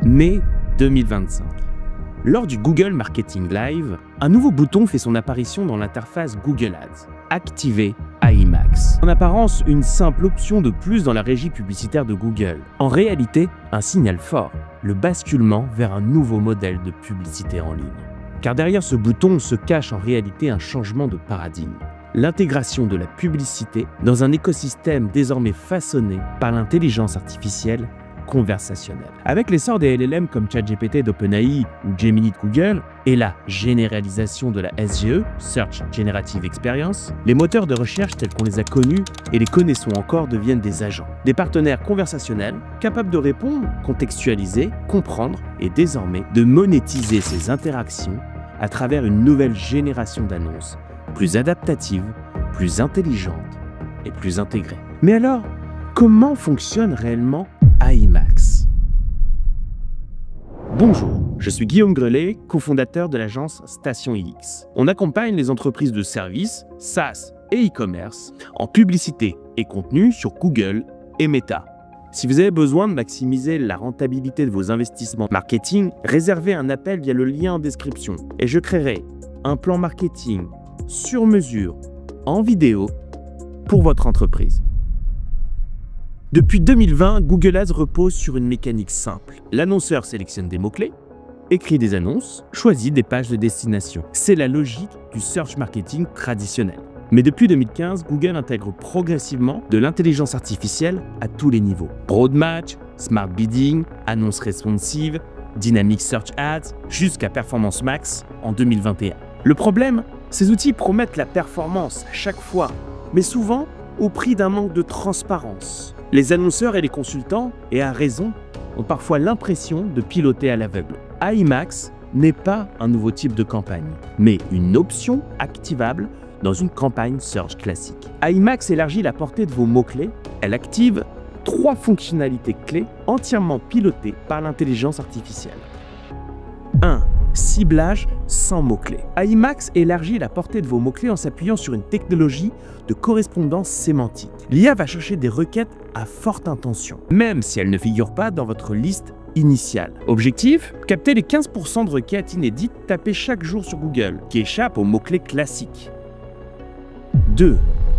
Mai 2025. Lors du Google Marketing Live, un nouveau bouton fait son apparition dans l'interface Google Ads. Activer AI Max. En apparence, une simple option de plus dans la régie publicitaire de Google. En réalité, un signal fort, le basculement vers un nouveau modèle de publicité en ligne. Car derrière ce bouton se cache en réalité un changement de paradigme. L'intégration de la publicité dans un écosystème désormais façonné par l'intelligence artificielle conversationnelle. Avec l'essor des LLM comme ChatGPT d'OpenAI ou Gemini de Google et la généralisation de la SGE, Search Generative Experience, les moteurs de recherche tels qu'on les a connus et les connaissons encore deviennent des agents, des partenaires conversationnels capables de répondre, contextualiser, comprendre et désormais de monétiser ces interactions à travers une nouvelle génération d'annonces plus adaptatives, plus intelligentes et plus intégrées. Mais alors, comment fonctionne réellement AI Max? Bonjour, je suis Guillaume Grelet, cofondateur de l'agence Station X. On accompagne les entreprises de services, SaaS et e-commerce en publicité et contenu sur Google et Meta. Si vous avez besoin de maximiser la rentabilité de vos investissements marketing, réservez un appel via le lien en description et je créerai un plan marketing sur mesure en vidéo pour votre entreprise. Depuis 2020, Google Ads repose sur une mécanique simple. L'annonceur sélectionne des mots-clés, écrit des annonces, choisit des pages de destination. C'est la logique du search marketing traditionnel. Mais depuis 2015, Google intègre progressivement de l'intelligence artificielle à tous les niveaux. Broad Match, Smart Bidding, annonces responsive, Dynamic Search Ads, jusqu'à Performance Max en 2021. Le problème, ces outils promettent la performance à chaque fois, mais souvent au prix d'un manque de transparence. Les annonceurs et les consultants, et à raison, ont parfois l'impression de piloter à l'aveugle. AI Max n'est pas un nouveau type de campagne, mais une option activable dans une campagne search classique. AI Max élargit la portée de vos mots-clés. Elle active 3 fonctionnalités clés entièrement pilotées par l'intelligence artificielle. 1. Ciblage sans mots-clés. AI Max élargit la portée de vos mots-clés en s'appuyant sur une technologie de correspondance sémantique. L'IA va chercher des requêtes à forte intention, même si elles ne figurent pas dans votre liste initiale. Objectif, capter les 15% de requêtes inédites tapées chaque jour sur Google, qui échappent aux mots-clés classiques. 2.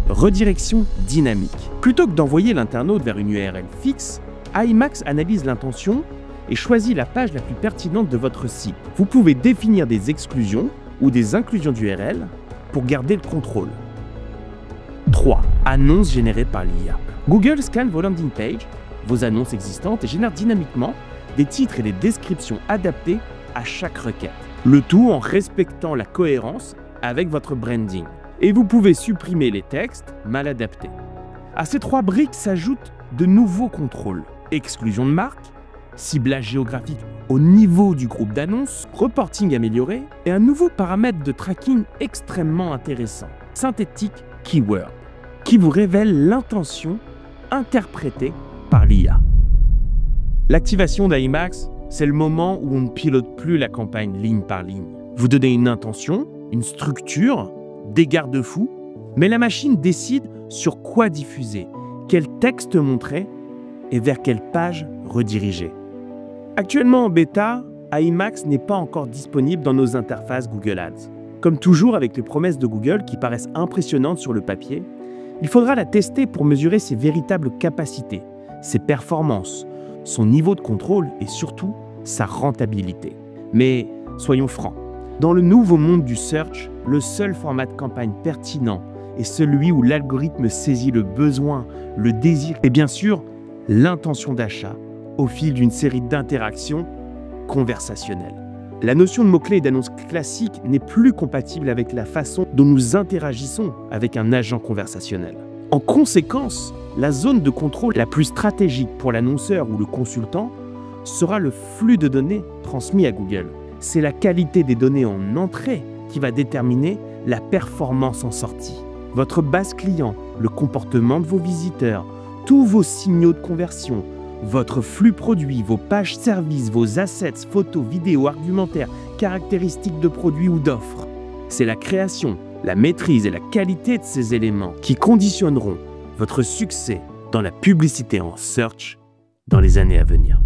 Redirection dynamique. Plutôt que d'envoyer l'internaute vers une URL fixe, AI Max analyse l'intention et choisit la page la plus pertinente de votre site. Vous pouvez définir des exclusions ou des inclusions d'URL pour garder le contrôle. 3. Annonces générées par l'IA. Google scanne vos landing pages, vos annonces existantes et génère dynamiquement des titres et des descriptions adaptés à chaque requête. Le tout en respectant la cohérence avec votre branding. Et vous pouvez supprimer les textes mal adaptés. À ces 3 briques s'ajoutent de nouveaux contrôles. Exclusion de marque, ciblage géographique au niveau du groupe d'annonces, reporting amélioré et un nouveau paramètre de tracking extrêmement intéressant, synthétique keyword, qui vous révèle l'intention interprétée par l'IA. L'activation d'AI Max, c'est le moment où on ne pilote plus la campagne ligne par ligne. Vous donnez une intention, une structure, des garde-fous, mais la machine décide sur quoi diffuser, quel texte montrer et vers quelle page rediriger. Actuellement en bêta, AI Max n'est pas encore disponible dans nos interfaces Google Ads. Comme toujours avec les promesses de Google qui paraissent impressionnantes sur le papier, il faudra la tester pour mesurer ses véritables capacités, ses performances, son niveau de contrôle et surtout sa rentabilité. Mais soyons francs, dans le nouveau monde du search, le seul format de campagne pertinent est celui où l'algorithme saisit le besoin, le désir et bien sûr l'intention d'achat au fil d'une série d'interactions conversationnelles. La notion de mots-clés et d'annonces classiques n'est plus compatible avec la façon dont nous interagissons avec un agent conversationnel. En conséquence, la zone de contrôle la plus stratégique pour l'annonceur ou le consultant sera le flux de données transmis à Google. C'est la qualité des données en entrée qui va déterminer la performance en sortie. Votre base client, le comportement de vos visiteurs, tous vos signaux de conversion, votre flux produit, vos pages services, vos assets, photos, vidéos, argumentaires, caractéristiques de produits ou d'offres. C'est la création, la maîtrise et la qualité de ces éléments qui conditionneront votre succès dans la publicité en search dans les années à venir.